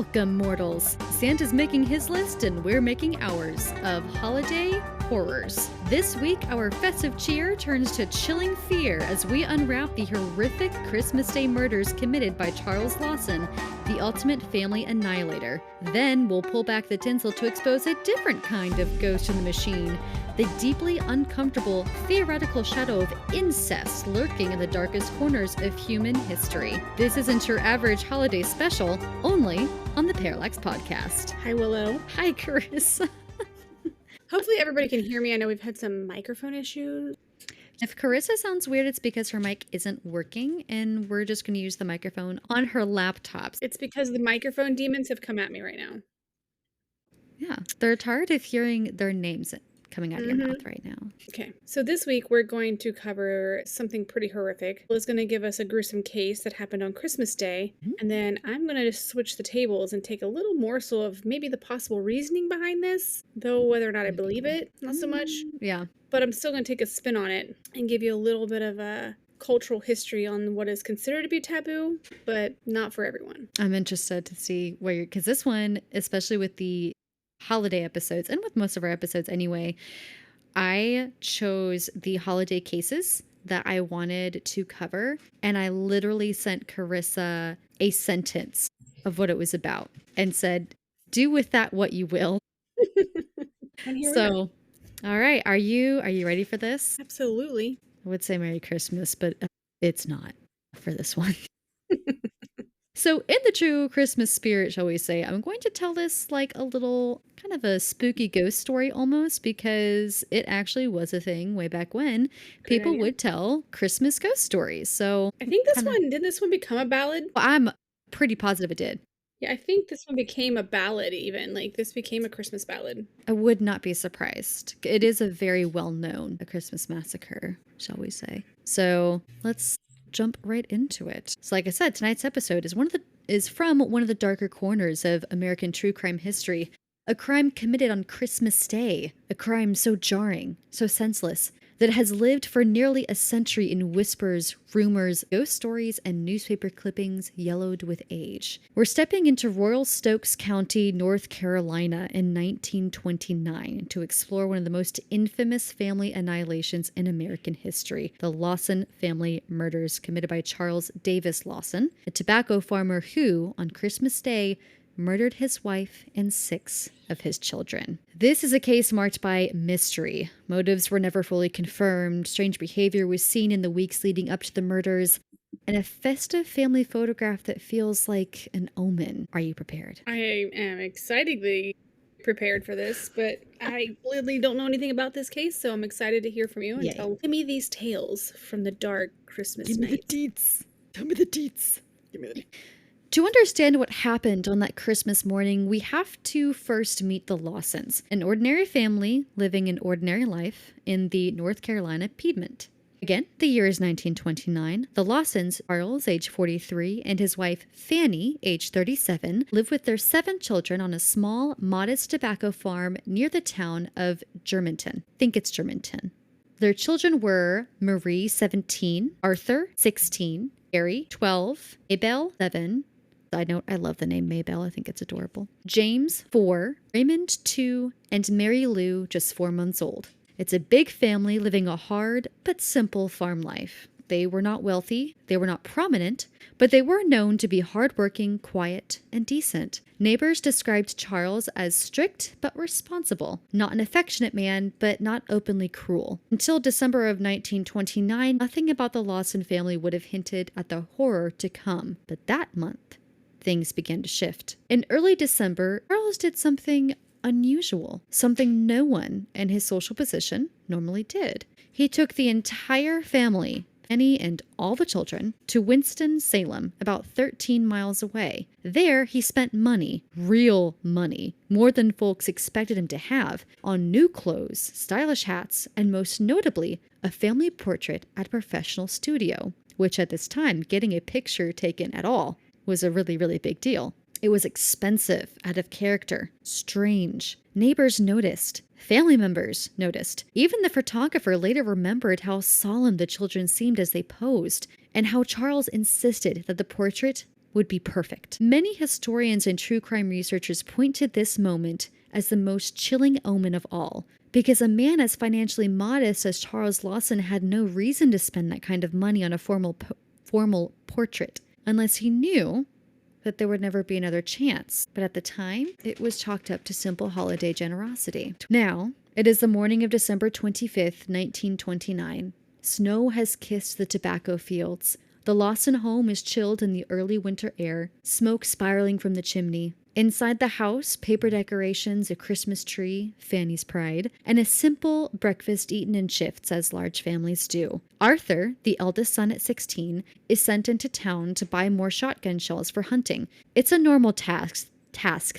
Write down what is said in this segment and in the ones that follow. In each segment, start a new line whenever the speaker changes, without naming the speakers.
Welcome, mortals! Santa's making his list and we're making ours of holiday horrors. This week, our festive cheer turns to chilling fear as we unwrap the horrific Christmas Day murders committed by Charles Lawson, the ultimate family annihilator. Then we'll pull back the tinsel to expose a different kind of ghost in the machine, the deeply uncomfortable theoretical shadow of incest lurking in the darkest corners of human history. This isn't your average holiday special, only on the Parallax Podcast.
Hi, Willow.
Hi, Karisa.
Hopefully everybody can hear me. I know we've had some microphone issues.
If Karisa sounds weird, it's because her mic isn't working, and we're just going to use the microphone on her laptop.
It's because the microphone demons have come at me right now.
Yeah, they're tired of hearing their names coming out of your mouth right now.
Okay, so this week we're going to cover something pretty horrific. Liz is going to give us a gruesome case that happened on Christmas Day, and then I'm going to just switch the tables and take a little morsel of maybe the possible reasoning behind this, though whether or not I believe it, not so much.
Yeah.
But I'm still going to take a spin on it and give you a little bit of a cultural history on what is considered to be taboo, but not for everyone.
I'm interested to see where you're, because this one, especially with the holiday episodes and with most of our episodes anyway, I chose the holiday cases that I wanted to cover, and I literally sent Karisa a sentence of what it was about and said, do with that what you will. So, all right, are you ready for this?
Absolutely.
I would say Merry Christmas, but it's not for this one. So in the true Christmas spirit, shall we say, I'm going to tell this like a little kind of a spooky ghost story almost, because it actually was a thing way back when people would tell Christmas ghost stories. So
I think didn't this one become a ballad?
I'm pretty positive it did.
Yeah, I think this one became a ballad even. Like, this became a Christmas ballad.
I would not be surprised. It is a very well-known Christmas massacre, shall we say. So let's jump right into it. So like I said, tonight's episode is from one of the darker corners of American true crime history. A crime committed on Christmas Day. A crime so jarring, so senseless, that it has lived for nearly a century in whispers, rumors, ghost stories, and newspaper clippings yellowed with age. We're stepping into Royal Stokes County, North Carolina in 1929 to explore one of the most infamous family annihilations in American history, the Lawson family murders committed by Charles Davis Lawson, a tobacco farmer who, on Christmas Day, murdered his wife and 6 of his children. This is a case marked by mystery. Motives were never fully confirmed, strange behavior was seen in the weeks leading up to the murders, and a festive family photograph that feels like an omen. Are you prepared?
I am excitedly prepared for this, but I literally don't know anything about this case, so I'm excited to hear from you and tell me these tales from the dark Christmas night.
Give me the deets. Tell me the deets. Give me the To understand what happened on that Christmas morning, we have to first meet the Lawsons, an ordinary family living an ordinary life in the North Carolina Piedmont. Again, the year is 1929. The Lawsons, Charles, age 43, and his wife, Fanny, age 37, live with their 7 children on a small, modest tobacco farm near the town of Germantown. I think it's Germantown. Their children were Marie, 17, Arthur, 16, Harry, 12, Abel, 7, Side note, I love the name Maybelle. I think it's adorable. James, 4, Raymond, 2, and Mary Lou, just 4 months old. It's a big family living a hard but simple farm life. They were not wealthy, they were not prominent, but they were known to be hardworking, quiet, and decent. Neighbors described Charles as strict but responsible, not an affectionate man, but not openly cruel. Until December of 1929, nothing about the Lawson family would have hinted at the horror to come, but that month, things began to shift. In early December, Charles did something unusual, something no one in his social position normally did. He took the entire family, Penny and all the children, to Winston-Salem, about 13 miles away. There, he spent money, real money, more than folks expected him to have, on new clothes, stylish hats, and most notably, a family portrait at a professional studio, which at this time, getting a picture taken at all was a really, really big deal. It was expensive, out of character, strange. Neighbors noticed. Family members noticed. Even the photographer later remembered how solemn the children seemed as they posed, and how Charles insisted that the portrait would be perfect. Many historians and true crime researchers point to this moment as the most chilling omen of all, because a man as financially modest as Charles Lawson had no reason to spend that kind of money on a formal portrait, unless he knew that there would never be another chance. But at the time, it was chalked up to simple holiday generosity. Now, it is the morning of December 25th, 1929. Snow has kissed the tobacco fields. The Lawson home is chilled in the early winter air, smoke spiraling from the chimney. Inside the house, paper decorations, a Christmas tree, Fanny's pride, and a simple breakfast eaten in shifts as large families do. Arthur, the eldest son at 16, is sent into town to buy more shotgun shells for hunting. It's a normal task,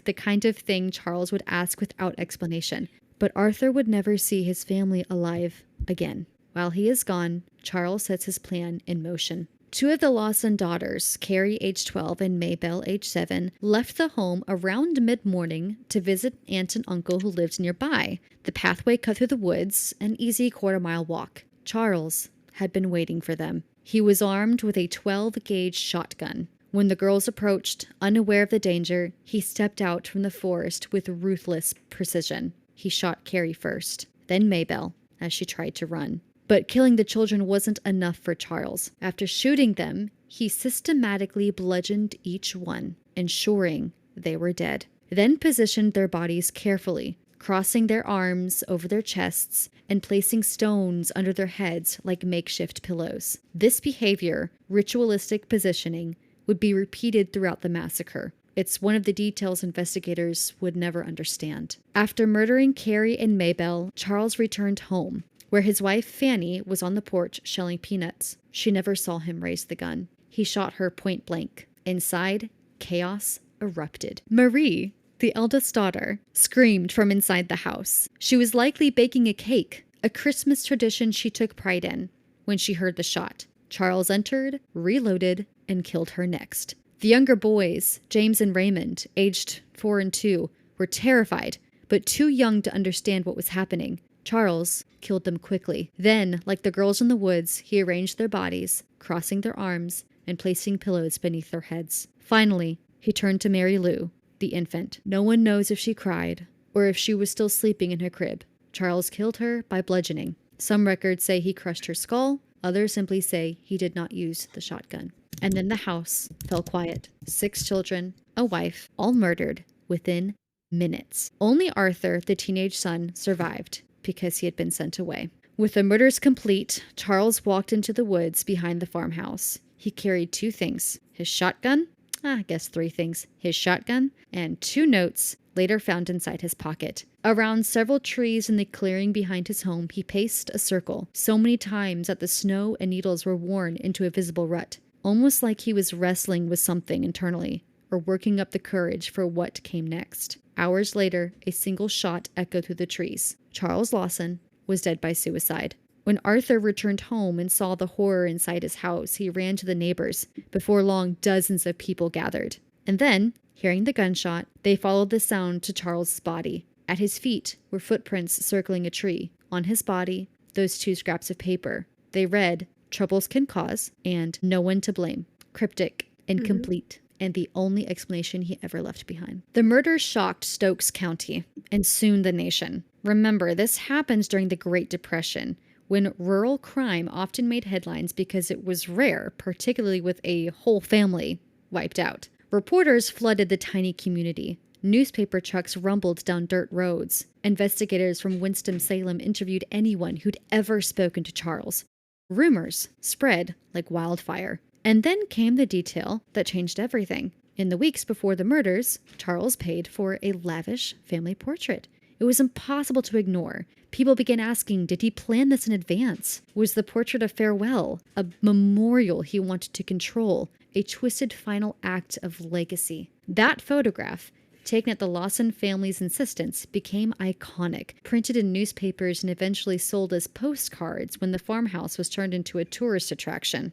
the kind of thing Charles would ask without explanation. But Arthur would never see his family alive again. While he is gone, Charles sets his plan in motion. Two of the Lawson daughters, Carrie, age 12, and Maybelle, age 7, left the home around mid-morning to visit aunt and uncle who lived nearby. The pathway cut through the woods, an easy quarter-mile walk. Charles had been waiting for them. He was armed with a 12-gauge shotgun. When the girls approached, unaware of the danger, he stepped out from the forest with ruthless precision. He shot Carrie first, then Maybelle, as she tried to run. But killing the children wasn't enough for Charles. After shooting them, he systematically bludgeoned each one, ensuring they were dead. Then positioned their bodies carefully, crossing their arms over their chests and placing stones under their heads like makeshift pillows. This behavior, ritualistic positioning, would be repeated throughout the massacre. It's one of the details investigators would never understand. After murdering Carrie and Maybelle, Charles returned home, where his wife Fanny was on the porch shelling peanuts. She never saw him raise the gun. He shot her point blank. Inside, chaos erupted. Marie, the eldest daughter, screamed from inside the house. She was likely baking a cake, a Christmas tradition she took pride in, when she heard the shot. Charles entered, reloaded, and killed her next. The younger boys, James and Raymond, aged 4 and 2, were terrified, but too young to understand what was happening. Charles killed them quickly. Then, like the girls in the woods, he arranged their bodies, crossing their arms and placing pillows beneath their heads. Finally, he turned to Mary Lou, the infant. No one knows if she cried or if she was still sleeping in her crib. Charles killed her by bludgeoning. Some records say he crushed her skull. Others simply say he did not use the shotgun. And then the house fell quiet. 6 children, a wife, all murdered within minutes. Only Arthur, the teenage son, survived, because he had been sent away. With the murders complete, Charles walked into the woods behind the farmhouse. He carried 2 things. His shotgun, I guess 3 things. His shotgun and 2 notes later found inside his pocket. Around several trees in the clearing behind his home, he paced a circle so many times that the snow and needles were worn into a visible rut, almost like he was wrestling with something internally or working up the courage for what came next. Hours later, a single shot echoed through the trees. Charles Lawson was dead by suicide. When Arthur returned home and saw the horror inside his house, he ran to the neighbors. Before long, dozens of people gathered. And then, hearing the gunshot, they followed the sound to Charles's body. At his feet were footprints circling a tree. On his body, those 2 scraps of paper. They read, "Troubles can cause," and "No one to blame." Cryptic, incomplete, and the only explanation he ever left behind. The murders shocked Stokes County and soon the nation. Remember, this happens during the Great Depression, when rural crime often made headlines because it was rare, particularly with a whole family wiped out. Reporters flooded the tiny community. Newspaper trucks rumbled down dirt roads. Investigators from Winston-Salem interviewed anyone who'd ever spoken to Charles. Rumors spread like wildfire. And then came the detail that changed everything. In the weeks before the murders, Charles paid for a lavish family portrait. It was impossible to ignore. People began asking, did he plan this in advance? Was the portrait a farewell, a memorial he wanted to control, a twisted final act of legacy? That photograph, taken at the Lawson family's insistence, became iconic, printed in newspapers and eventually sold as postcards when the farmhouse was turned into a tourist attraction.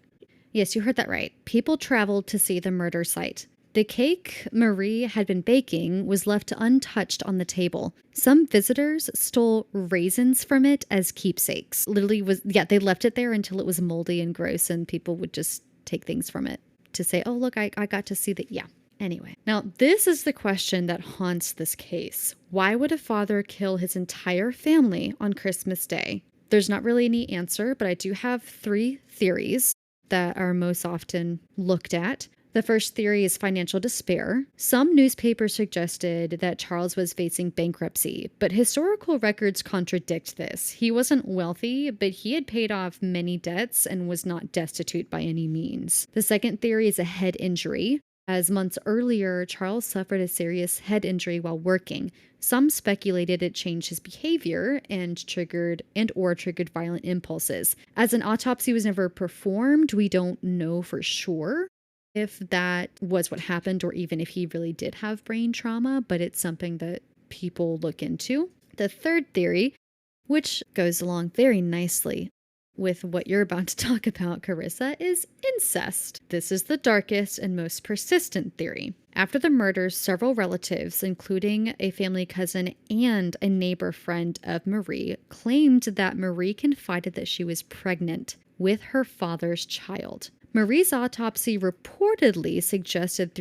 Yes, you heard that right. People traveled to see the murder site. The cake Marie had been baking was left untouched on the table. Some visitors stole raisins from it as keepsakes. They left it there until it was moldy and gross and people would just take things from it. to say, oh, look, I got to see that. Yeah. Anyway, now this is the question that haunts this case. Why would a father kill his entire family on Christmas Day? There's not really any answer, but I do have 3 theories that are most often looked at. The first theory is financial despair. Some newspapers suggested that Charles was facing bankruptcy, but historical records contradict this. He wasn't wealthy, but he had paid off many debts and was not destitute by any means. The second theory is a head injury. As months earlier, Charles suffered a serious head injury while working. Some speculated it changed his behavior and triggered violent impulses. As an autopsy was never performed, we don't know for sure if that was what happened or even if he really did have brain trauma, but it's something that people look into. The third theory, which goes along very nicely with what you're about to talk about, Karissa, is incest. This is the darkest and most persistent theory. After the murders, several relatives, including a family cousin and a neighbor friend of Marie, claimed that Marie confided that she was pregnant with her father's child. Marie's autopsy reportedly suggested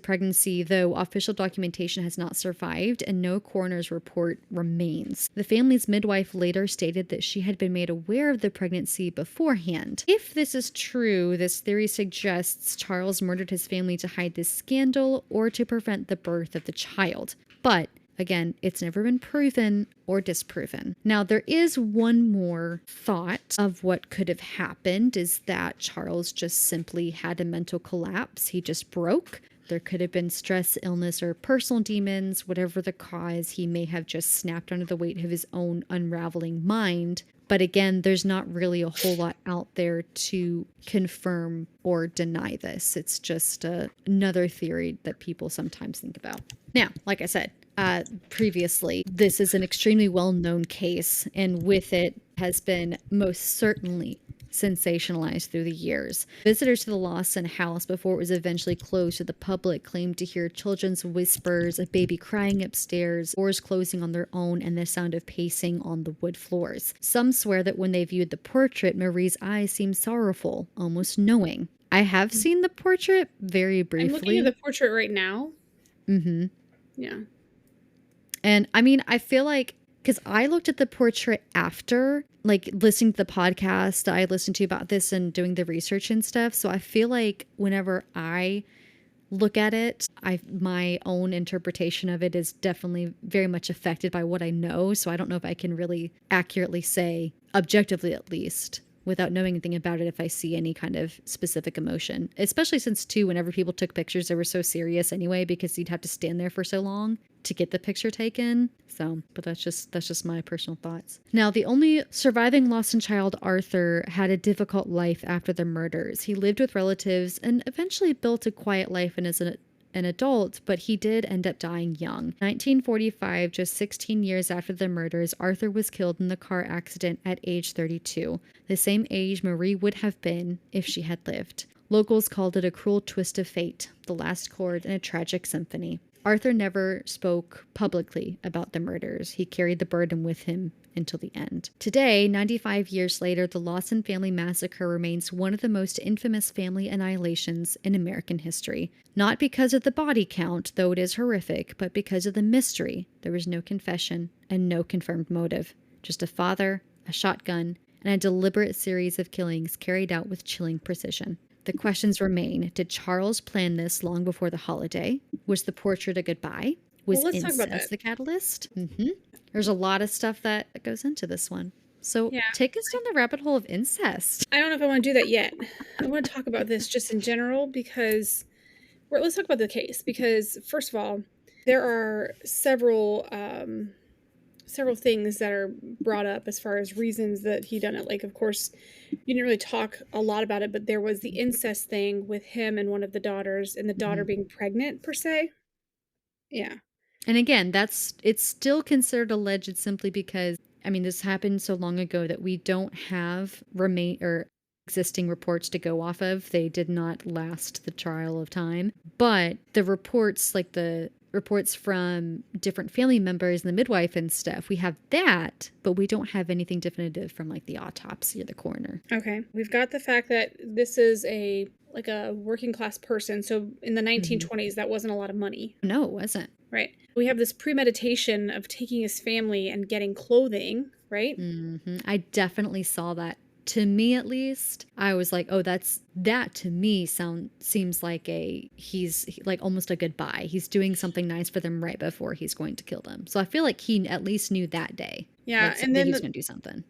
pregnancy, though official documentation has not survived and no coroner's report remains. The family's midwife later stated that she had been made aware of the pregnancy beforehand. If this is true, this theory suggests Charles murdered his family to hide this scandal or to prevent the birth of the child. But again, it's never been proven or disproven. Now, there is one more thought of what could have happened, is that Charles just simply had a mental collapse. He just broke. There could have been stress, illness, or personal demons. Whatever the cause, he may have just snapped under the weight of his own unraveling mind. But again, there's not really a whole lot out there to confirm or deny this. It's just another theory that people sometimes think about. Now, like I said, previously, this is an extremely well-known case, and with it has been most certainly sensationalized through the years. Visitors to the Lawson house, before it was eventually closed to the public, claimed to hear children's whispers, a baby crying upstairs, doors closing on their own, and the sound of pacing on the wood floors. Some swear that when they viewed the portrait, Marie's eyes seemed sorrowful, almost knowing. I have seen the portrait very briefly.
I'm looking at the portrait right now.
Mm-hmm.
Yeah.
And I mean, I feel like, because I looked at the portrait after, like, listening to the podcast I listened to about this and doing the research and stuff. So I feel like whenever I look at it, my own interpretation of it is definitely very much affected by what I know. So I don't know if I can really accurately say, objectively at least, without knowing anything about it, if I see any kind of specific emotion. Especially since, too, whenever people took pictures, they were so serious anyway, because you'd have to stand there for so long to get the picture taken. So, but that's just my personal thoughts. Now, the only surviving Lawson child, Arthur, had a difficult life after the murders. He lived with relatives and eventually built a quiet life and as an adult, but he did end up dying young. 1945, just 16 years after the murders, Arthur was killed in the car accident at age 32, the same age Marie would have been if she had lived. Locals called it a cruel twist of fate, the last chord in a tragic symphony. Arthur never spoke publicly about the murders. He carried the burden with him until the end. Today, 95 years later, the Lawson family massacre remains one of the most infamous family annihilations in American history. Not because of the body count, though it is horrific, but because of the mystery. There was no confession and no confirmed motive. Just a father, a shotgun, and a deliberate series of killings carried out with chilling precision. The questions remain. Did Charles plan this long before the holiday? Was the portrait a goodbye? Was incest the catalyst? Mm-hmm. There's a lot of stuff that goes into this one. So take us down the rabbit hole of incest.
I don't know if I want to do that yet. I want to talk about this just in general because, let's talk about the case. Because first of all, there are several things that are brought up as far as reasons that he done it. Like, of course, you didn't really talk a lot about it, but there was the incest thing with him and one of the daughters, and the daughter being pregnant, per se. Yeah.
And again, it's still considered alleged simply because, I mean, this happened so long ago that we don't have existing reports to go off of. They did not last the trial of time. But the reports, like the reports from different family members and the midwife and stuff. We have that, but we don't have anything definitive from like the autopsy or the coroner.
Okay. We've got the fact that this is a working class person. So in the 1920s, that wasn't a lot of money.
No, it wasn't.
Right. We have this premeditation of taking his family and getting clothing, right?
I definitely saw that. To me, at least, I was like, oh, that to me seems like he's like almost a goodbye. He's doing something nice for them right before he's going to kill them. So I feel like he at least knew that day.
Yeah.
Like,
and
that
then
he was going to do something.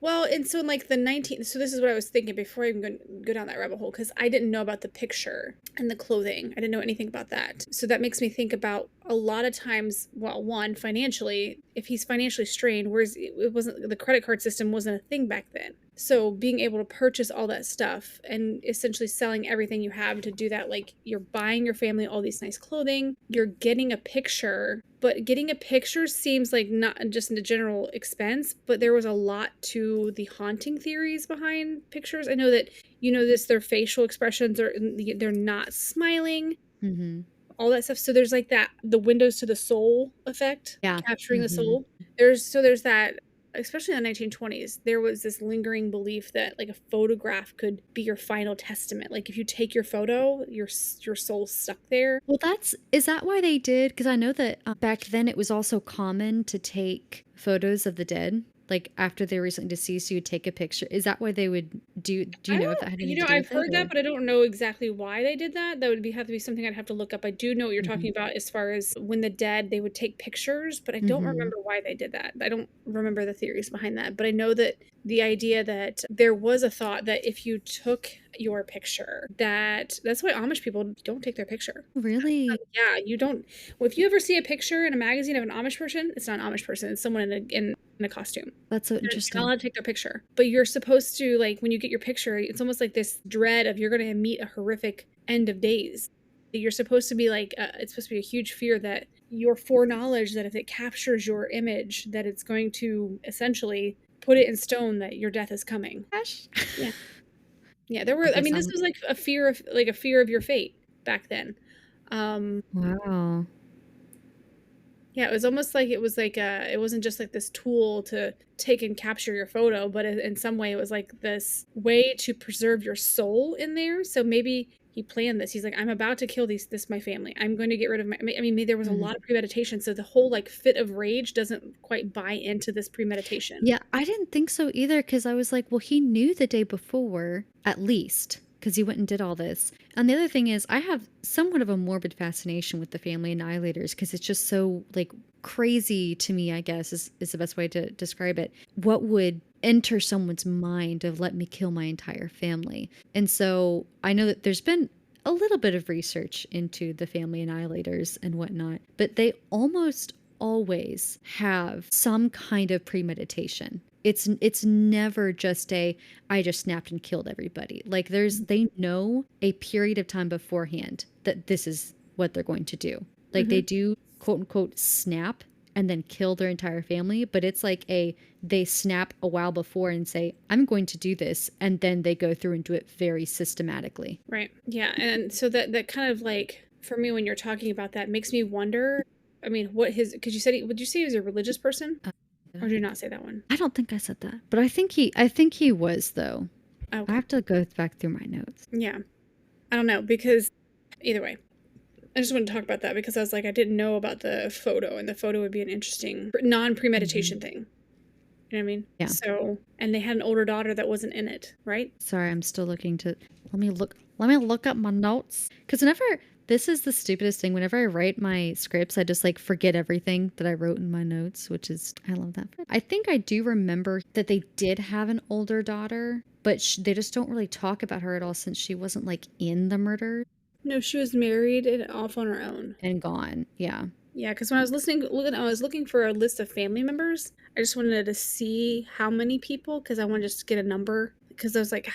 Well, and so in like so this is what I was thinking before I even go down that rabbit hole, because I didn't know about the picture and the clothing. I didn't know anything about that. So that makes me think about a lot of times, well, one, financially, if he's financially strained, whereas the credit card system wasn't a thing back then. So being able to purchase all that stuff and essentially selling everything you have to do that, like you're buying your family all these nice clothing, you're getting a picture, but getting a picture seems like not just a general expense, but there was a lot to the haunting theories behind pictures. I know that, their facial expressions they're not smiling, all that stuff. So there's like the windows to the soul effect, capturing the soul. There's that. Especially in the 1920s, there was this lingering belief that like a photograph could be your final testament. Like if you take your photo, your soul's stuck there.
Well, is that why they did? Because I know that back then it was also common to take photos of the dead. Like after they were recently deceased, you would take a picture. Is that why they would do you know if that had anything to do with
I've heard
it,
that, but I don't know exactly why they did that. That would have to be something I'd have to look up. I do know what you're talking about as far as when the dead, they would take pictures, but I don't remember why they did that. I don't remember the theories behind that, but I know that the idea that there was a thought that if you took your picture, that's why Amish people don't take their picture.
Really?
Yeah, you don't. Well, if you ever see a picture in a magazine of an Amish person, it's not an Amish person. It's someone in a costume.
That's so interesting.
You're not allowed to take their picture, but you're supposed to, like, when you get your picture, it's almost like this dread of you're going to meet a horrific end of days. You're supposed to be like, it's supposed to be a huge fear that your foreknowledge that if it captures your image, that it's going to essentially put it in stone that your death is coming.
Gosh.
Yeah. Yeah, there were. I mean, this was like a fear of your fate back then.
Wow.
Yeah, it was almost like it wasn't just like this tool to take and capture your photo, but in some way it was like this way to preserve your soul in there. So maybe he planned this. He's like, I'm about to kill my family. I'm going to get rid of maybe there was a lot of premeditation. So the whole like fit of rage doesn't quite buy into this premeditation.
Yeah, I didn't think so either, because I was like, well, he knew the day before, at least, because he went and did all this. And the other thing is, I have somewhat of a morbid fascination with the family annihilators, because it's just so like crazy to me, I guess is the best way to describe it. What would enter someone's mind of let me kill my entire family? And so I know that there's been a little bit of research into the family annihilators and whatnot, but they almost always have some kind of premeditation. It's never just I just snapped and killed everybody. Like they know a period of time beforehand that this is what they're going to do. Like they do quote unquote snap and then kill their entire family, but it's like they snap a while before and say, I'm going to do this, and then they go through and do it very systematically.
Right. Yeah. And so that kind of like, for me, when you're talking about that, makes me wonder, I mean, because would you say he was a religious person? Or did you not say that one?
I don't think I said that, but I think he was, though.
Okay.
I have to go back through my notes.
Yeah. I don't know, because either way, I just want to talk about that because I was like, I didn't know about the photo, and the photo would be an interesting non-premeditation thing. You know what I mean?
Yeah.
So, and they had an older daughter that wasn't in it, right?
Sorry, I'm still looking to, let me look up my notes. Because this is the stupidest thing. Whenever I write my scripts, I just like forget everything that I wrote in my notes, which is, I love that. I think I do remember that they did have an older daughter, but they just don't really talk about her at all since she wasn't like in the murder.
No, she was married and off on her own.
And gone, yeah.
Yeah, because when I was looking for a list of family members, I just wanted to see how many people, because I wanted to just get a number. Because I was like,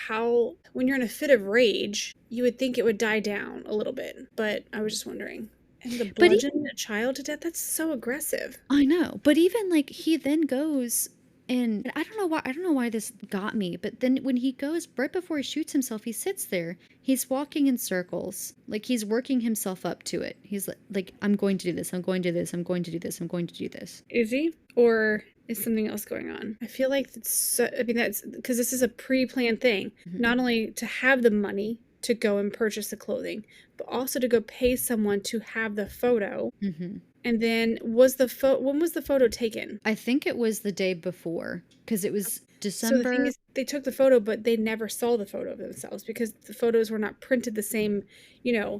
when you're in a fit of rage, you would think it would die down a little bit. But I was just wondering. And the bludgeoning a child to death, that's so aggressive.
I know. But even like he then goes And I don't know why this got me, but then when he goes right before he shoots himself, he sits there. He's walking in circles. Like he's working himself up to it. He's like I'm going to do this. I'm going to do this. I'm going to do this. I'm going to do this.
Is he? Or is something else going on? I feel like that's because this is a pre-planned thing.
Mhm.
Not only to have the money to go and purchase the clothing, but also to go pay someone to have the photo.
Mhm.
And then when was the photo taken?
I think it was the day before because it was
So the thing
December.
is, they took the photo, but they never saw the photo of themselves because the photos were not printed the same,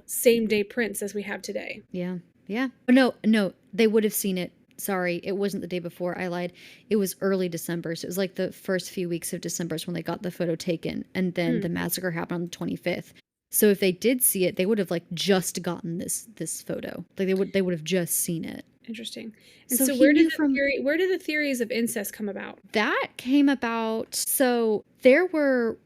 same day prints as we have today.
Yeah. Yeah. Oh, no, they would have seen it. Sorry, it wasn't the day before. I lied. It was early December. So it was like the first few weeks of December is when they got the photo taken. And then the massacre happened on the 25th. So if they did see it, they would have like just gotten this photo. Like they would have just seen it.
Interesting. And
So
so
he knew from
where did the theories of incest come about?
that came about. So there were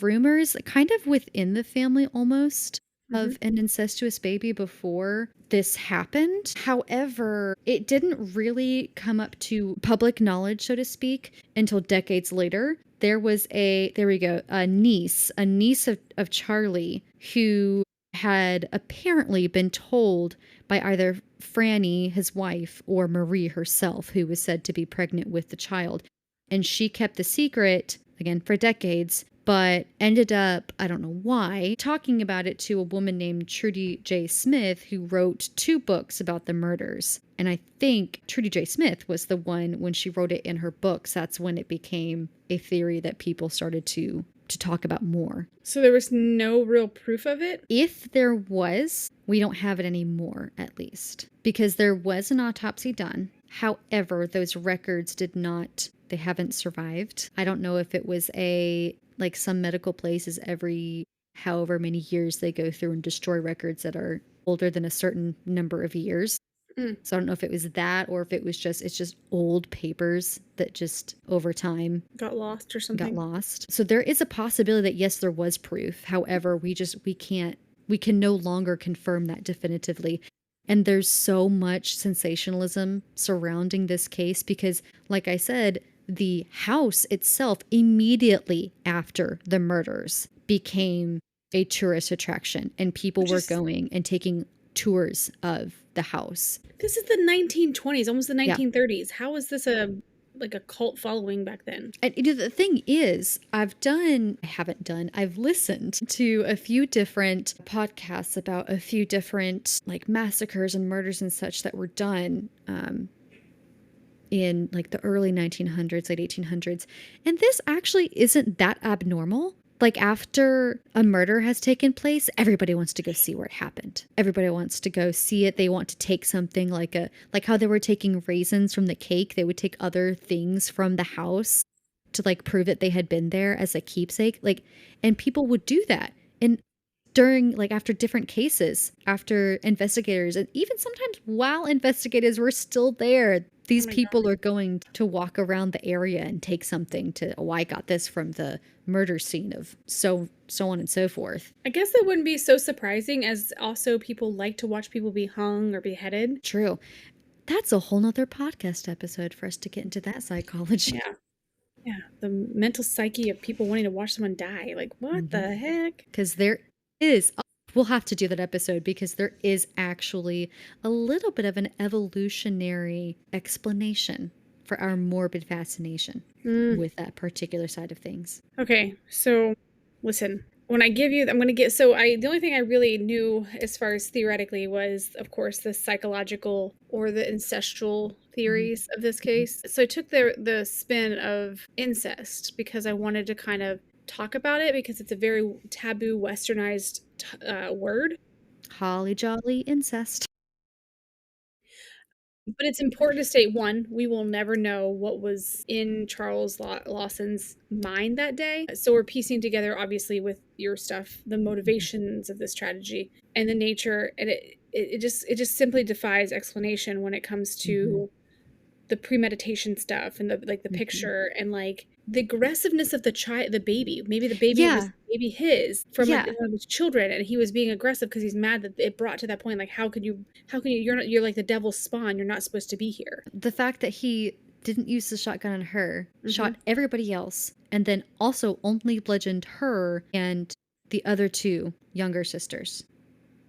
rumors kind of within the family almost
Mhm.
of an incestuous baby before this happened. However, it didn't really come up to public knowledge, so to speak, until decades later. There was there we go, a niece of Charlie who had apparently been told by either Franny, his wife, or Marie herself, who was said to be pregnant with the child. And she kept the secret, again, for decades, but ended up, I don't know why, talking about it to a woman named Trudy J. Smith, who wrote 2 books about the murders. And I think Trudy J. Smith was the one, when she wrote it in her books, that's when it became a theory that people started to talk about more.
So there was no real proof of it?
If there was, we don't have it anymore, at least. Because there was an autopsy done. However, those records they haven't survived. I don't know if it was like some medical places every however many years they go through and destroy records that are older than a certain number of years.
Mm.
So I don't know if it was that or if it's just old papers that just over time
Got lost or something?
got lost. So there is a possibility that yes, there was proof. However, we can no longer confirm that definitively. And there's so much sensationalism surrounding this case because, like I said, the house itself immediately after the murders became a tourist attraction and people were going and taking tours of the house.
This is the 1920s, almost the
Yeah.
1930s. How is this a cult following back then?
And the thing is, I've listened to a few different podcasts about a few different like massacres and murders and such that were done in like the early 1900s, late 1800s. And this actually isn't that abnormal. Like after a murder has taken place, everybody wants to go see where it happened. Everybody wants to go see it. They want to take something like how they were taking raisins from the cake. They would take other things from the house to like prove that they had been there as a keepsake. Like, and people would do that. And during like after different cases, after investigators, and even sometimes while investigators were still there, these people are going to walk around the area and take something to, oh, I got this from the murder scene of so on and so forth.
I guess that wouldn't be so surprising as also people like to watch people be hung or beheaded.
True. That's a whole nother podcast episode for us to get into that psychology.
Yeah. Yeah. The mental psyche of people wanting to watch someone die. Like, what the heck?
Because there is, we'll have to do that episode because there is actually a little bit of an evolutionary explanation for our morbid fascination with that particular side of things.
Okay, so listen, when I give you, I'm going to get, the only thing I really knew as far as theoretically was, of course, the psychological or the ancestral theories of this case. So I took the spin of incest because I wanted to kind of talk about it because it's a very taboo, westernized word.
Holly jolly incest.
But it's important to state, one, we will never know what was in Charles Lawson's mind that day. So we're piecing together, obviously, with your stuff, the motivations of this tragedy and the nature. And it just simply defies explanation when it comes to the premeditation stuff and the picture and like the aggressiveness of the baby. Maybe the baby was maybe his from like one of his children, and he was being aggressive because he's mad that it brought to that point. Like, how can you, you're like the devil's spawn. You're not supposed to be here.
The fact that he didn't use the shotgun on her,
Mm-hmm.
shot everybody else, and then also only bludgeoned her and the other two younger sisters.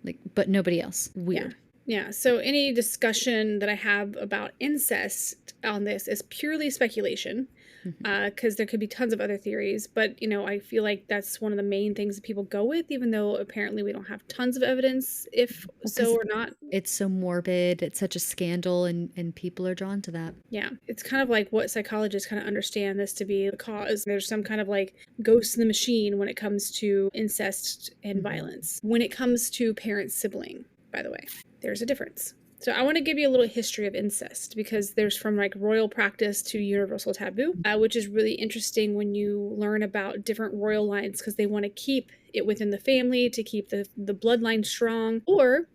Like, but nobody else.
Yeah.
Weird.
Yeah. So any discussion that I have about incest on this is purely speculation,
Mhm.
because there could be tons of other theories. But, I feel like that's one of the main things that people go with, even though apparently we don't have tons of evidence if
Well,
so
because
or not.
it's so morbid, it's such a scandal, and people are drawn to that.
Yeah. It's kind of like what psychologists kind of understand this to be the cause. There's some kind of like ghost in the machine when it comes to incest and
Mhm.
violence. When it comes to parent sibling, by the way, there's a difference. So I want to give you a little history of incest because there's from like royal practice to universal taboo, which is really interesting when you learn about different royal lines because they want to keep it within the family to keep the bloodline strong. Or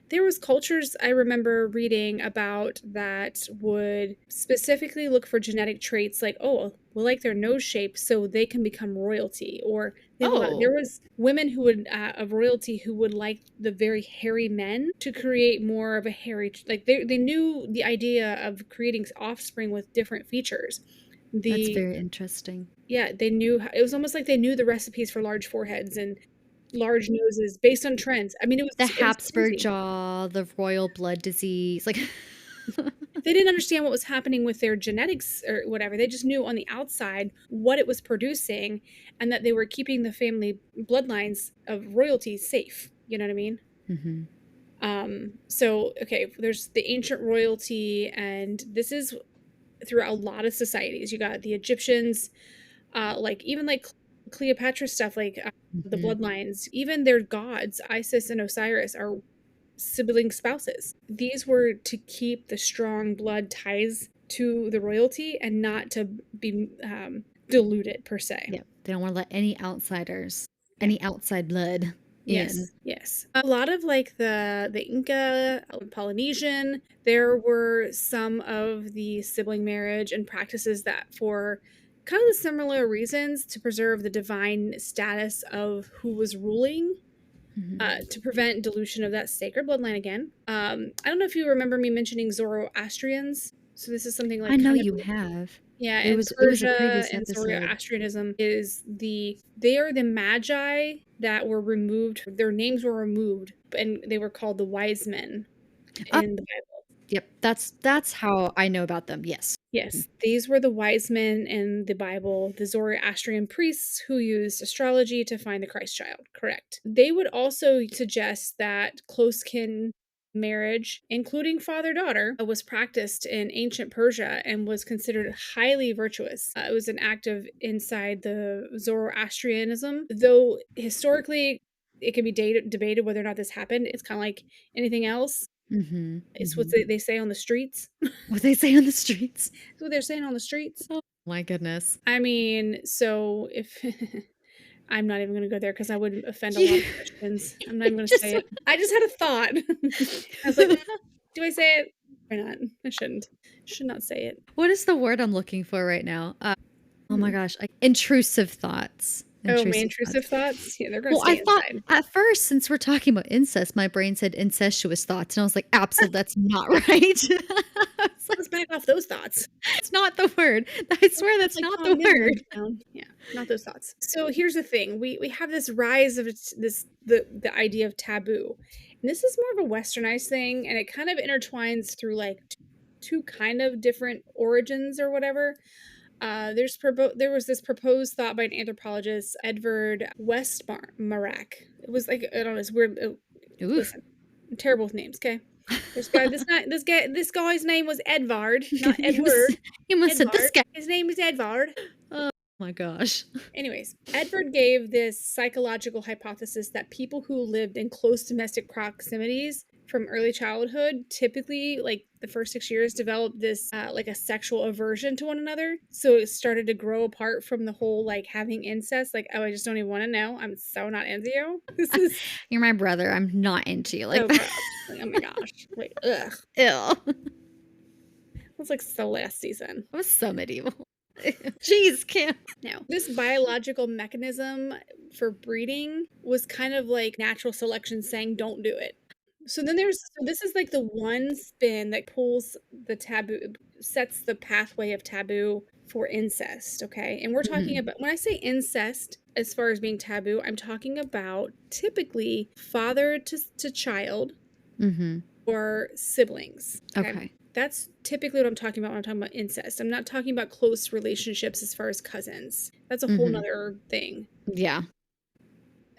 there was cultures I remember reading about that would specifically look for genetic traits like, oh, well, like their nose shape so they can become royalty, or there
Oh,
was women who would of royalty who would like the very hairy men to create more of a hairy, like they knew the idea of creating offspring with different features.
that's
The
very interesting.
Yeah, they knew, it was almost like they knew the recipes for large foreheads and large noses based on trends. I mean,
The
it was
Habsburg
crazy.
jaw, the royal blood disease, like
They didn't understand what was happening with their genetics or whatever. They just knew on the outside what it was producing and that they were keeping the family bloodlines of royalty safe. You know what I mean?
Mhm.
So, okay, there's the ancient royalty, and this is throughout a lot of societies. You got the Egyptians, like even like Cleopatra stuff, like the
Mhm.
bloodlines, even their gods, Isis and Osiris, are sibling spouses. These were to keep the strong blood ties to the royalty and not to be diluted per se.
Yep, they don't wanna let any outsiders,
Yeah.
any outside blood in.
Yes, yes. A lot of like the Inca, Polynesian, there were some of the sibling marriage and practices that for kind of the similar reasons to preserve the divine status of who was ruling,
Mhm.
to prevent dilution of that sacred bloodline again. I don't know if you remember me mentioning Zoroastrians. So this is something
I
like
know
kind of,
you have.
yeah,
It
and
was a
Persia
previous
and
episode.
Zoroastrianism is they are the magi that were removed. Their names were removed, and they were called the wise men
Oh,
in the Bible.
yep, that's how I know about them, yes.
Yes, these were the wise men in the Bible, the Zoroastrian priests who used astrology to find the Christ child. Correct. They would also suggest that close kin marriage, including father daughter, was practiced in ancient Persia and was considered highly virtuous. It was an act of inside the Zoroastrianism, though historically it can be debated whether or not this happened. It's kind of like anything else.
Mhm,
It's what
mhm.
they say on the streets.
What they say on the streets.
It's what they're saying on the streets.
Oh my goodness.
I mean, so if I'm not even gonna go there because I would offend a lot of
You
Christians. I'm not even gonna
just
say it. I just had a thought. I was like, do I say it or not? I shouldn't. Should not say it.
what is the word I'm looking for right now? Oh my
Hmm.
gosh, intrusive thoughts.
Oh, my
Intrusive thoughts.
intrusive thoughts? Yeah, they're gonna
Well, I
stay
thought
inside.
at first, since we're talking about incest, my brain said incestuous thoughts, and I was like, "Absolutely, that's not right." It's like,
Let's back off those thoughts.
it's not the word. I swear
Let's
that's
like
not the
calm
word.
down. Yeah, not those thoughts. So here's the thing: we have this rise of the idea of taboo, and this is more of a westernized thing, and it kind of intertwines through like two kind of different origins or whatever. There was this proposed thought by an anthropologist, Edward Westmarak. It was like, I don't know, it's weird.
Ooh.
Listen, I'm terrible with names. Okay, this guy's name was Edvard, not
You
Edward.
must you must said, "This
Edvard.
guy."
His name is Edvard.
Oh my gosh.
Anyways, Edvard gave this psychological hypothesis that people who lived in close domestic proximities from early childhood typically, like the first 6 years, developed this like a sexual aversion to one another. So it started to grow apart from the whole like having incest. Like, oh, I just don't even want to know. I'm so not into you. This is
You're my brother, I'm not into you like
so
that.
gross. Like, oh my gosh. Like, ugh.
Ew.
It's like so last season.
That was so medieval. Jeez, Kim.
Now, this biological mechanism for breeding was kind of like natural selection saying, don't do it. So this is like the one spin that pulls the taboo. sets the pathway of taboo for incest, okay? And we're talking
Mhm.
about, when I say incest, as far as being taboo, I'm talking about typically father to child
Mhm.
or siblings, okay?
Okay.
That's typically what I'm talking about when I'm talking about incest. I'm not talking about close relationships as far as cousins. That's a whole
Mhm.
nother thing.
Yeah.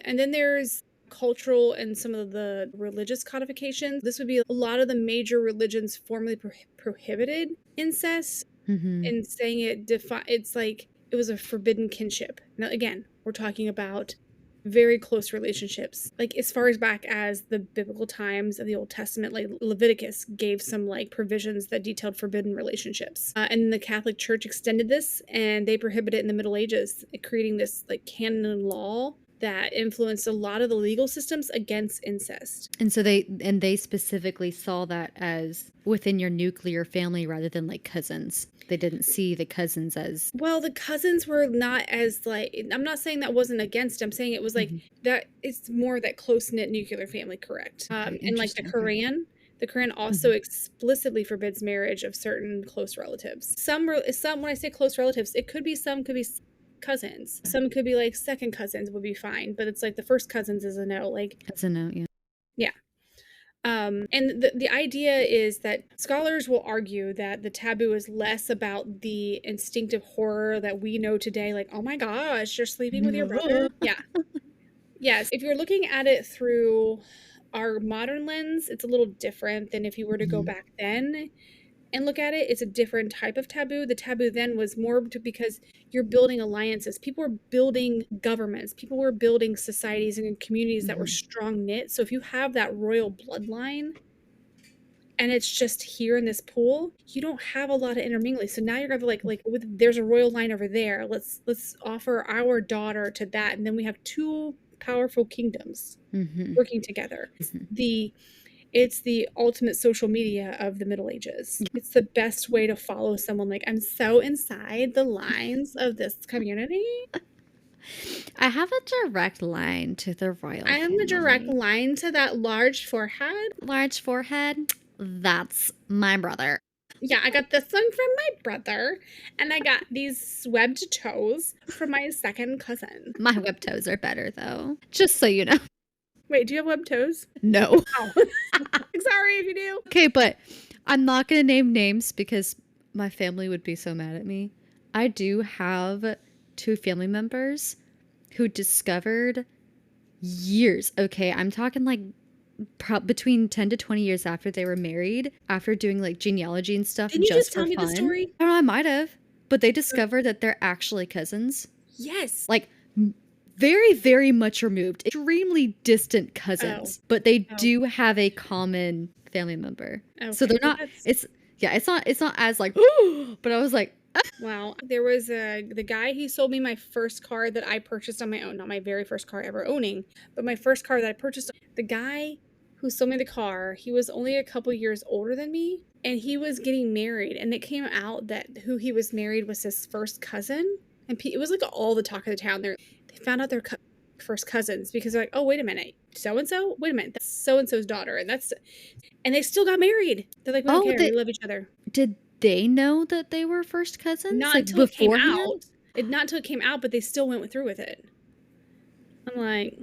And then there's cultural and some of the religious codifications. This would be a lot of the major religions formally prohibited incest
Mhm.
and saying it's like it was a forbidden kinship. Now again, we're talking about very close relationships. Like as far as back as the biblical times of the Old Testament, like Leviticus gave some like provisions that detailed forbidden relationships. And the Catholic Church extended this and they prohibited it in the Middle Ages, creating this like canon law that influenced a lot of the legal systems against incest.
And so they specifically saw that as within your nuclear family rather than like cousins. They didn't see the cousins as
Well, the cousins were not as like, I'm not saying that wasn't against. I'm saying it was like
Mhm.
that. It's more that close knit nuclear family, correct?
Okay,
And like
interesting. Okay.
The Quran also
Mhm.
explicitly forbids marriage of certain close relatives. Some when I say close relatives, it could be some could be cousins. Some could be like second cousins would be fine, but it's like the first cousins is a no. Like
That's a note, yeah.
yeah. And the idea is that scholars will argue that the taboo is less about the instinctive horror that we know today, like, oh my gosh, you're sleeping with your brother. Yeah. Yes. If you're looking at it through our modern lens, it's a little different than if you were to go
Mhm.
back then and look at it. It's a different type of taboo. The taboo then was more because you're building alliances. People were building governments. People were building societies and communities that were
Mhm.
strong knit. So if you have that royal bloodline and it's just here in this pool, you don't have a lot of intermingling. So now you're gonna like with there's a royal line over there. Let's offer our daughter to that, and then we have two powerful kingdoms
Mhm.
working together.
Mhm.
It's the ultimate social media of the Middle Ages. It's the best way to follow someone. Like, I'm so inside the lines of this community.
I have a direct line to the royal
I am the direct
family.
line to that large forehead.
Large forehead. That's my brother.
Yeah, I got this one from my brother, and I got these webbed toes from my second cousin.
My web toes are better though. Just so you know.
Wait, do you have webbed toes?
No.
Oh, sorry if you do.
Okay, but I'm not going to name names because my family would be so mad at me. I do have two family members who discovered years. Okay, I'm talking like between 10 to 20 years after they were married, after doing like genealogy and stuff
Didn't you just
just for
tell me the
fun.
story?
I don't know, I might have. But they discovered that they're actually cousins.
Yes.
Like very, very much removed, extremely distant
Oh,
cousins, but they
oh,
do have a common family member. So
okay.
they're
Well,
not,
that's
it's, yeah, it's not as like, but I was like,
wow. There was the guy he sold me my first car that I purchased on my own, not my very first car ever owning, but my first car that I purchased. The guy who sold me the car, he was only a couple years older than me, and he was getting married, and it came out that who he was married was his first cousin, and it was like all the talk of the town. They found out their first cousins because they're like, oh wait a minute, so and so, wait a minute, that's so and so's daughter, and they still got married. They're like, we don't
oh,
care, we love each other.
did they know that they were first cousins
Not
like
until it came
beforehand?
out. Not until it came out, but they still went through with it. I'm like,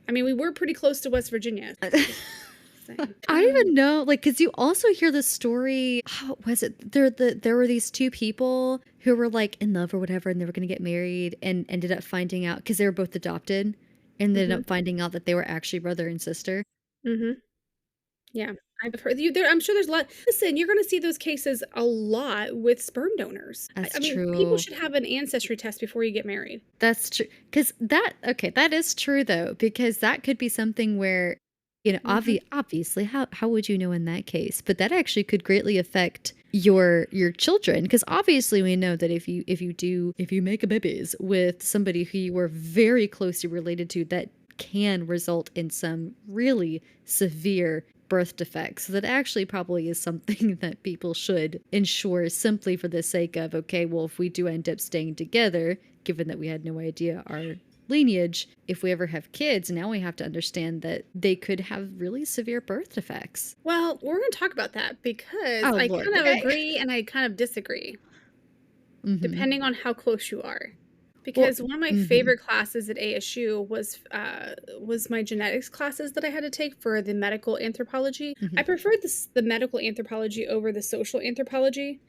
I mean, we were pretty close to West Virginia.
I don't even know, like, because you also hear the story. How was it? There were these two people who were like in love or whatever, and they were going to get married, and ended up finding out because they were both adopted, and they ended
Mm-hmm.
up finding out that they were actually brother and sister.
Mm-hmm. Yeah. I've heard you there. I'm sure there's a lot. Listen, you're going to see those cases a lot with sperm donors.
That's
I mean, people
true.
should have an ancestry test before you get married.
That's true. Because that is true though, because that could be something where,
Mm-hmm.
obviously, how would you know in that case? But that actually could greatly affect your children, because obviously we know that if you make a babies with somebody who you were very closely related to, that can result in some really severe birth defects. So that actually probably is something that people should ensure, simply for the sake of, okay, well, if we do end up staying together, given that we had no idea our lineage. If we ever have kids, now we have to understand that they could have really severe birth defects.
Well, we're going to talk about that because
Oh,
I
Lord.
kind of
Okay.
agree and I kind of disagree,
Mm-hmm.
depending on how close you are.
Well,
Because one of my
mm-hmm.
favorite classes at ASU was my genetics classes that I had to take for the medical anthropology.
Mm-hmm.
I preferred the medical anthropology over the social anthropology.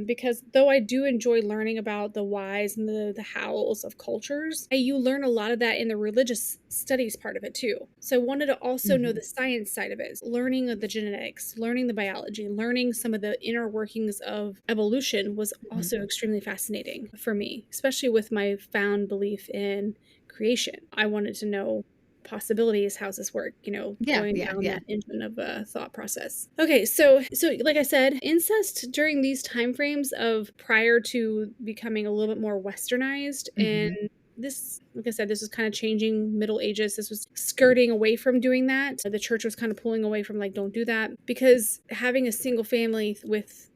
Because though I do enjoy learning about the whys and the hows of cultures, you learn a lot of that in the religious studies part of it too. So I wanted to also know
Mm-hmm.
the science side of it, learning of the genetics, learning the biology, learning some of the inner workings of evolution was
Mm-hmm.
also extremely fascinating for me, especially with my found belief in creation. I wanted to know possibilities, how's this work,
Yeah,
going
yeah,
down
yeah.
that engine of a thought process. Okay, so like I said, incest during these time frames of prior to becoming a little bit more westernized, and
Mm-hmm.
this, like I said, this was kind of changing Middle Ages. This was skirting away from doing that. The church was kind of pulling away from, like, don't do that, because having a single family with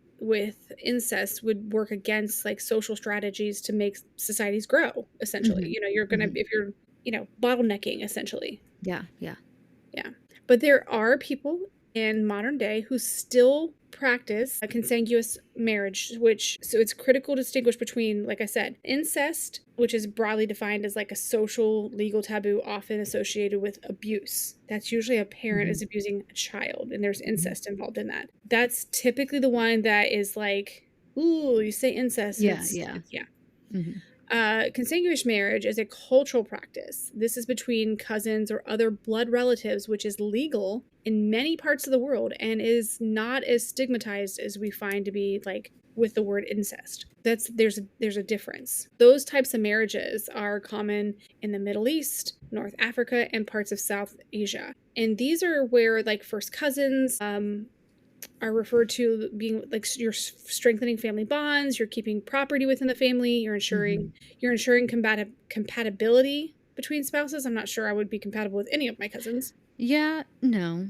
incest would work against, like, social strategies to make societies grow, essentially.
Mm-hmm.
You're gonna,
Mm-hmm.
if you're, bottlenecking, essentially.
Yeah, yeah.
Yeah. But there are people in modern day who still practice a consanguineous marriage, so it's critical to distinguish between, like I said, incest, which is broadly defined as like a social legal taboo often associated with abuse. That's usually a parent
Mm-hmm.
is abusing a child and there's
Mm-hmm.
incest involved in that. That's typically the one that is like, ooh, you say incest and
Yeah,
it's
yeah.
yeah.
Mm-hmm.
Consanguineous marriage is a cultural practice. This is between cousins or other blood relatives, which is legal in many parts of the world and is not as stigmatized as we find to be, like, with the word incest. There's a difference. Those types of marriages are common in the Middle East, North Africa, and parts of South Asia. And these are where, like, first cousins, are referred to being like you're strengthening family bonds, you're keeping property within the family,
Mm-hmm.
you're ensuring compatibility between spouses. I'm not sure I would be compatible with any of my cousins,
Yeah, no.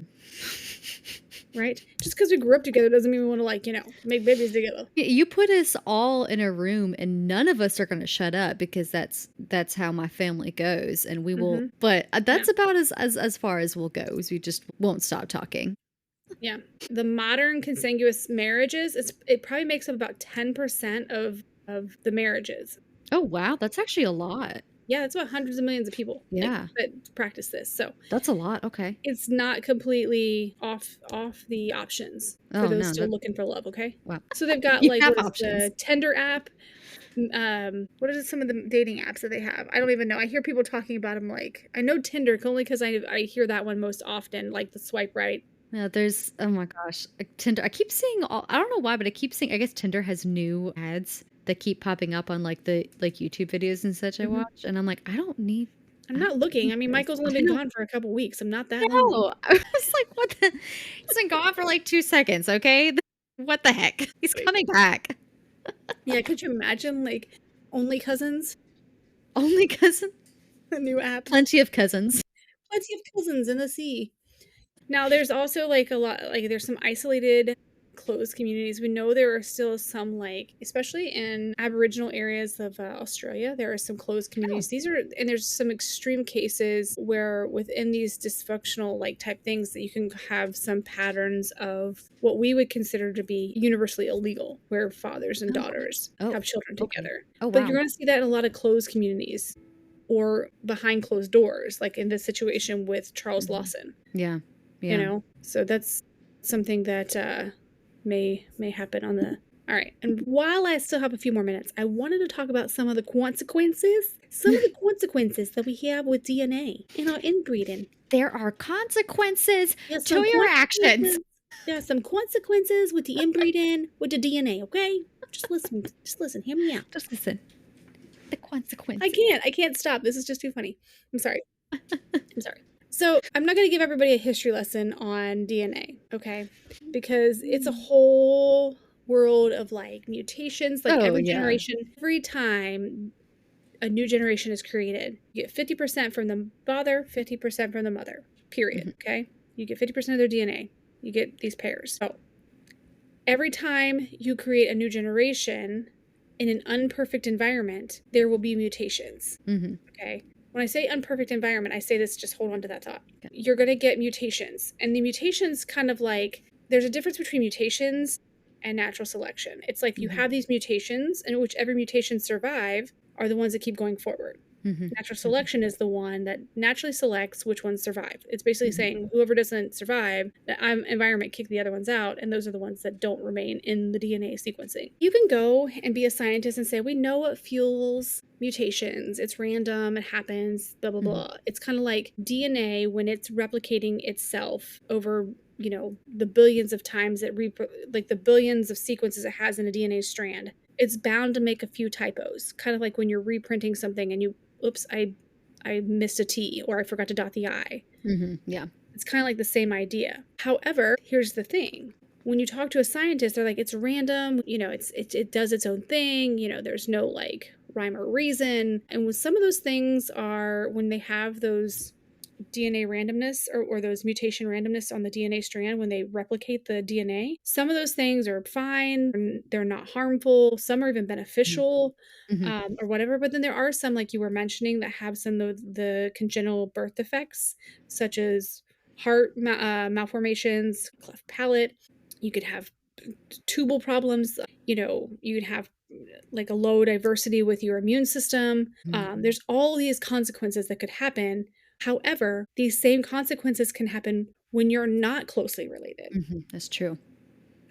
right? Just because we grew up together doesn't mean we want to, like, make babies together.
You put us all in a room and none of us are going to shut up because that's how my family goes and we will,
Mm-hmm.
but
Yeah.
that's about as far as we'll go. Is we just won't stop talking.
Yeah. The modern consanguineous marriages, it probably makes up about 10% of the marriages.
Oh, wow, that's actually a lot.
Yeah, that's about hundreds of millions of people, like,
Yeah.
that practice this. So
That's a lot. Okay.
it's not completely off the options for
Oh,
those
no,
still
that
looking for love, okay?
wow.
So they've got,
You
like,
have
what is
options.
the Tinder app? What are some of the dating apps that they have? I don't even know. I hear people talking about them, like, I know Tinder only because I hear that one most often, like the swipe right.
Yeah, there's oh my gosh, Tinder. I keep seeing all I don't know why, but I keep seeing I guess Tinder has new ads that keep popping up on like the like YouTube videos and such I
Mhm.
watch, and I'm like,
I'm
I
not
don't
looking.
need
I mean,
this.
Michael's
I
only been
don't
gone for a couple weeks. I'm not that lonely.
know. I was like, what the he's been gone for like 2 seconds, okay? What the heck? He's
Like,
coming back.
yeah, could you imagine, like, Only Cousins,
Only cousin
a new app?
plenty of cousins.
Plenty of cousins in the sea. Now, there's also, like, a lot, like, there's some isolated closed communities. We know there are still some, like, especially in Aboriginal areas of Australia, there are some closed
Oh.
communities. And there's some extreme cases where within these dysfunctional, like, type things that you can have some patterns of what we would consider to be universally illegal, where fathers and
Oh.
daughters
Oh,
have children
okay.
together.
Oh,
But you're
wow.
going to see that in a lot of closed communities or behind closed doors, like in this situation with Charles
Mhm.
Lawson.
Yeah. Yeah.
So that's something that may happen on the all right. And while I still have a few more minutes, I wanted to talk about some of the consequences that we have with DNA in our inbreeding.
There are consequences
There's
to
some
your actions.
consequences. There are some consequences with the inbreeding with the DNA, okay? Just listen, hear me out.
Just listen. The
I
consequences.
can't stop. This is just too funny. I'm sorry. I'm sorry. So I'm not going to give everybody a history lesson on DNA, okay? Because it's a whole world of, like, mutations. Like,
Oh,
every
yeah.
generation, every time a new generation is created, you get 50% from the father, 50% from the mother, period,
Mhm.
okay? You get 50% of their DNA. You get these pairs. So every time you create a new generation, in an unperfect environment, there will be mutations.
Mm-hmm.
Okay. When I say unperfect environment, I say this, just hold on to that thought. Okay. You're going to get mutations. And the mutations kind of like, there's a difference between mutations and natural selection. It's like you have these mutations, and whichever mutations survive are the ones that keep going forward. Natural selection is the one that naturally selects which ones survive. It's basically saying whoever doesn't survive, the environment kick the other ones out, and those are the ones that don't remain in the DNA sequencing. You can go and be a scientist and say, we know what fuels mutations. It's random, it happens, blah, blah, blah. It's kind of like DNA when it's replicating itself over, you know, the billions of times like the billions of sequences it has in a DNA strand. It's bound to make a few typos, kind of like when you're reprinting something and oops, I missed a T, or I forgot to dot the I.
Yeah.
It's kind of like the same idea. However, here's the thing. When you talk to a scientist, they're like, it's random, you know, it does its own thing, you know, there's no like rhyme or reason. And when some of those things are, when they have those DNA randomness or those mutation randomness on the DNA strand when they replicate the DNA. Some of those things are fine, they're not harmful, some are even beneficial, or whatever. But then there are some, like you were mentioning, that have some of the congenital birth defects, such as heart malformations, cleft palate. You could have tubal problems, you know, you could have like a low diversity with your immune system. There's all these consequences that could happen. However, these same consequences can happen when you're not closely related.
That's true.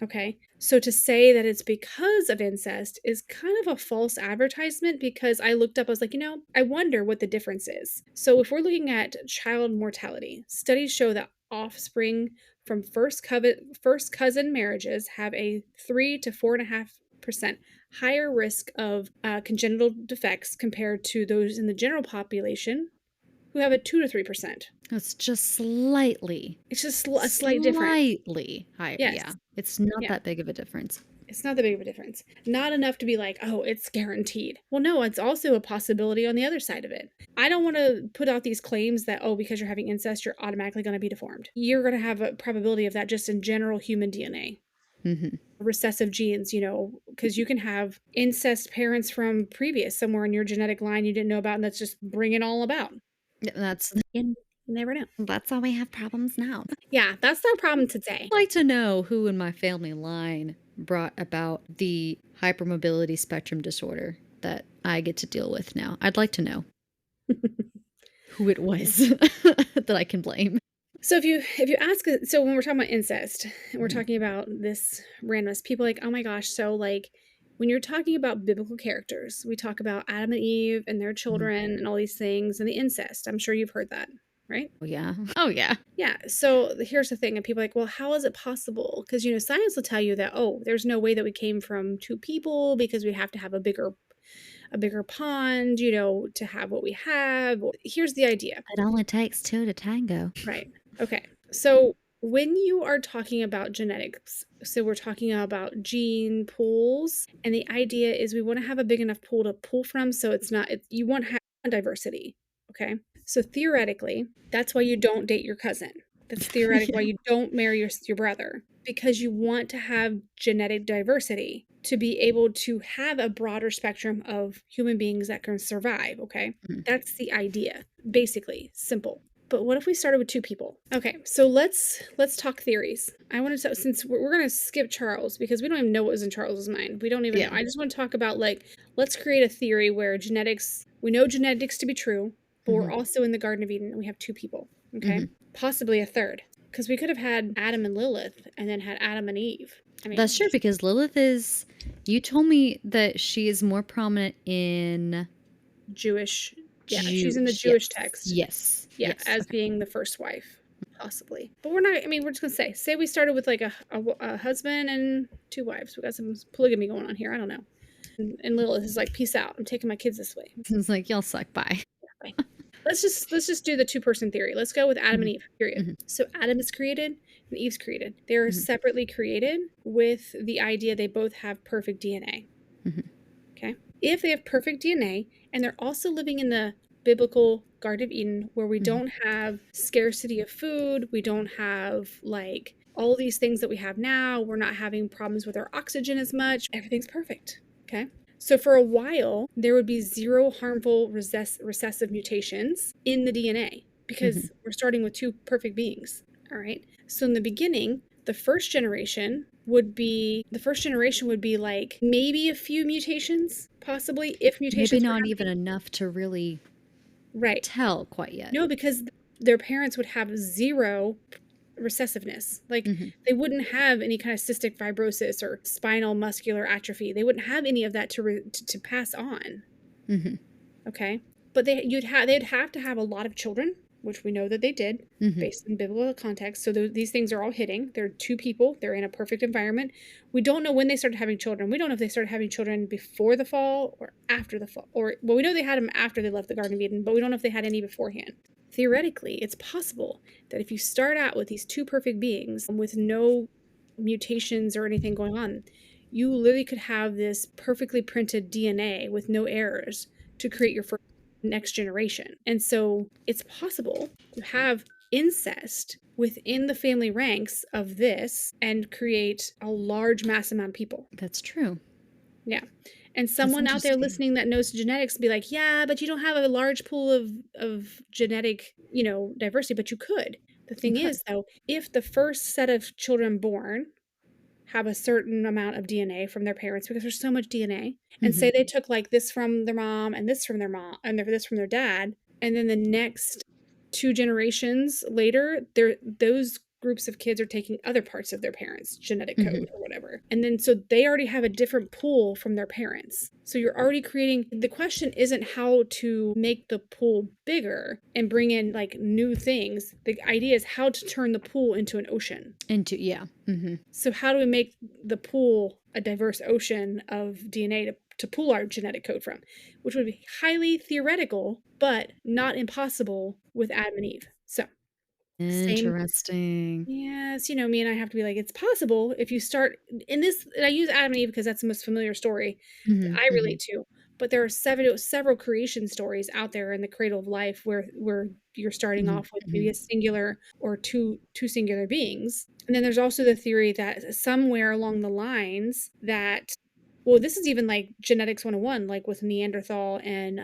Okay. So to say that it's because of incest is kind of a false advertisement, because I looked up, I was like, you know, I wonder what the difference is. So if we're looking at child mortality, studies show that offspring from first cousin marriages have a 3 to 4.5% higher risk of congenital defects compared to those in the general population, who have a 2 to 3%.
It's just slightly.
It's just a slight difference.
Slightly higher.
Yes.
Yeah. It's not that big of a difference.
It's not that big of a difference. Not enough to be like, oh, it's guaranteed. Well, no, it's also a possibility on the other side of it. I don't want to put out these claims that, oh, because you're having incest, you're automatically going to be deformed. You're going to have a probability of that just in general human DNA. Recessive genes, you know, because you can have incest parents from previous, somewhere in your genetic line you didn't know about, and that's just bring it all about.
That's
You never know.
That's how we have problems now.
Yeah, that's our problem today.
I'd like to know who in my family line brought about the hypermobility spectrum disorder that I get to deal with now. I'd like to know who it was that I can blame.
So if you ask, so when we're talking about incest and we're talking about this randomness, people are like, oh my gosh, so like when you're talking about biblical characters, we talk about Adam and Eve and their children and all these things and the incest. I'm sure you've heard that, right?
Oh yeah. Oh yeah.
Yeah. So here's the thing, and people are like, well, how is it possible? Because, you know, science will tell you that, oh, there's no way that we came from two people because we have to have a bigger pond, you know, to have what we have. Here's the idea.
It only takes two to tango.
Right. Okay. So when you are talking about genetics, so we're talking about gene pools, and the idea is we want to have a big enough pool to pull from, so you want to have diversity. Okay. So theoretically, that's why you don't date your cousin. That's theoretically why you don't marry your brother, because you want to have genetic diversity to be able to have a broader spectrum of human beings that can survive. Okay. That's the idea. Basically, simple. But what if we started with two people? Okay, so let's talk theories. I want to, since we're going to skip Charles, because we don't even know what was in Charles's mind. We don't even know. I just want to talk about, like, let's create a theory where we know genetics to be true, but we're also in the Garden of Eden and we have two people. Okay, possibly a third, because we could have had Adam and Lilith and then had Adam and Eve. I mean,
that's true, because Lilith is, you told me that she is more prominent in
Jewish. Yeah, she's in the Jewish text.
Yes.
Yeah,
yes.
as being the first wife, possibly. But we're not, I mean, we're just going to say we started with like a husband and two wives. We got some polygamy going on here. I don't know. And Lilith is like, peace out. I'm taking my kids this way.
It's like, y'all suck. Bye.
Yeah, bye. Let's just do the two-person theory. Let's go with Adam and Eve, period. So Adam is created and Eve's created. They're separately created with the idea they both have perfect DNA. Okay? If they have perfect DNA and they're also living in the biblical Garden of Eden, where we don't have scarcity of food, we don't have like all these things that we have now, we're not having problems with our oxygen as much, everything's perfect. Okay. So for a while, there would be 0 harmful recessive mutations in the DNA because we're starting with 2 perfect beings. All right. So in the beginning, the first generation would be like maybe a few mutations, possibly, if mutations
Maybe
were
not even
happening.
enough to really
Right.
tell quite yet.
No, because their parents would have 0 recessiveness. Like they wouldn't have any kind of cystic fibrosis or spinal muscular atrophy. They wouldn't have any of that to pass on. Okay. But they'd have to have a lot of children, which we know that they did based on biblical context. So these things are all hitting. They're 2 people. They're in a perfect environment. We don't know when they started having children. We don't know if they started having children before the fall or after the fall. Well, we know they had them after they left the Garden of Eden, but we don't know if they had any beforehand. Theoretically, it's possible that if you start out with these 2 perfect beings with no mutations or anything going on, you literally could have this perfectly printed DNA with no errors to create your first next generation. And so it's possible to have incest within the family ranks of this and create a large mass amount of people.
That's true.
Yeah. And someone out there listening that knows genetics be like, yeah, but you don't have a large pool of genetic, diversity, but you could. The thing is, though, if the first set of children born have a certain amount of DNA from their parents, because there's so much DNA, and say they took like this from their mom and this from their mom and this from their dad, and then the next 2 generations later, those groups of kids are taking other parts of their parents' genetic code or whatever. And then so they already have a different pool from their parents. So you're already creating, the question isn't how to make the pool bigger and bring in like new things. The idea is how to turn the pool into an ocean. So how do we make the pool a diverse ocean of DNA to pull our genetic code from, which would be highly theoretical, but not impossible with Adam and Eve. So
interesting.
Yes, me and I have to be like, it's possible if you start in this, and I use Adam and Eve because that's the most familiar story that I relate to. But there are several creation stories out there in the cradle of life where you're starting off with maybe a singular or two singular beings. And then there's also the theory that somewhere along the lines that, well, this is even like genetics 101, like with Neanderthal and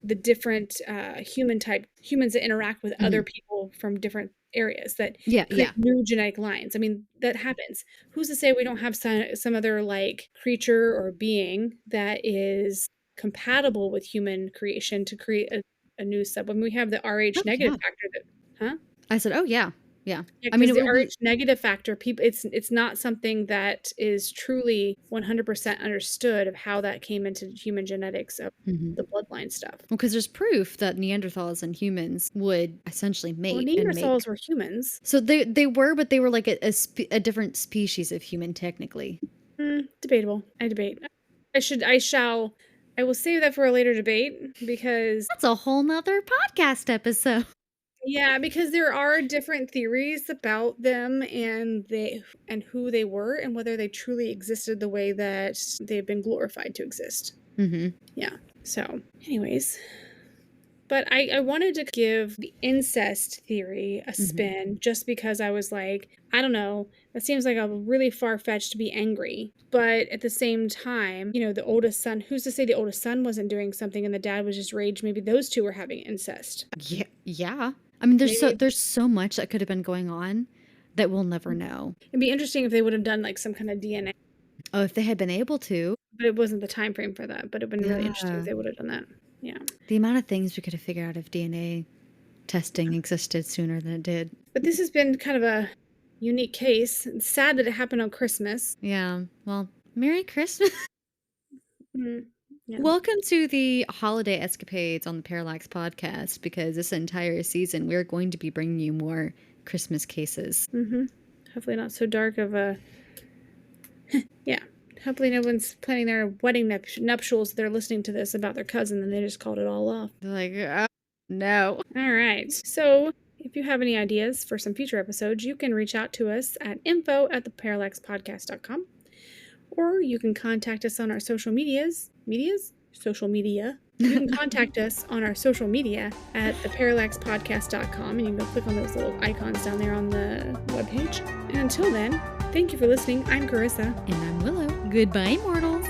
the different humans that interact with other people from different areas that create new genetic lines. I mean, that happens. Who's to say we don't have some other like creature or being that is compatible with human creation to create a new sub? When we have the Rh negative factor
I said, oh yeah. Yeah.
I mean, the Rh negative factor, it's not something that is truly 100% understood of how that came into human genetics of the bloodline stuff.
Well, because there's proof that Neanderthals and humans would essentially mate.
Well, Neanderthals were humans.
So they were, but they were like a different species of human, technically.
Debatable. I debate. I will save that for a later debate because
that's a whole nother podcast episode.
Yeah, because there are different theories about them and who they were and whether they truly existed the way that they've been glorified to exist. Yeah. So, anyways. But I wanted to give the incest theory a spin just because I was like, I don't know, that seems like a really far-fetched to be angry. But at the same time, the oldest son, who's to say the oldest son wasn't doing something and the dad was just rage? Maybe those two were having incest.
Yeah. I mean, there's so much that could have been going on that we'll never know.
It'd be interesting if they would have done like some kind of DNA.
Oh, if they had been able to.
But it wasn't the time frame for that. But it'd been really interesting if they would have done that. Yeah.
The amount of things we could have figured out if DNA testing existed sooner than it did.
But this has been kind of a unique case. It's sad that it happened on Christmas.
Yeah. Well, Merry Christmas.
Yeah.
Welcome to the holiday escapades on the Parallax Podcast, because this entire season we're going to be bringing you more Christmas cases.
Hopefully not so dark of a... Yeah. Hopefully no one's planning their wedding nuptials. They're listening to this about their cousin and they just called it all off.
They're like, oh, no.
All right. So if you have any ideas for some future episodes, you can reach out to us at info@theparallaxpodcast.com. Or you can contact us on our social media. You can contact us on our social media at theparallaxpodcast.com, and you can go click on those little icons down there on the webpage. And until then, thank you for listening. I'm Karisa.
And I'm Willow. Goodbye, mortals.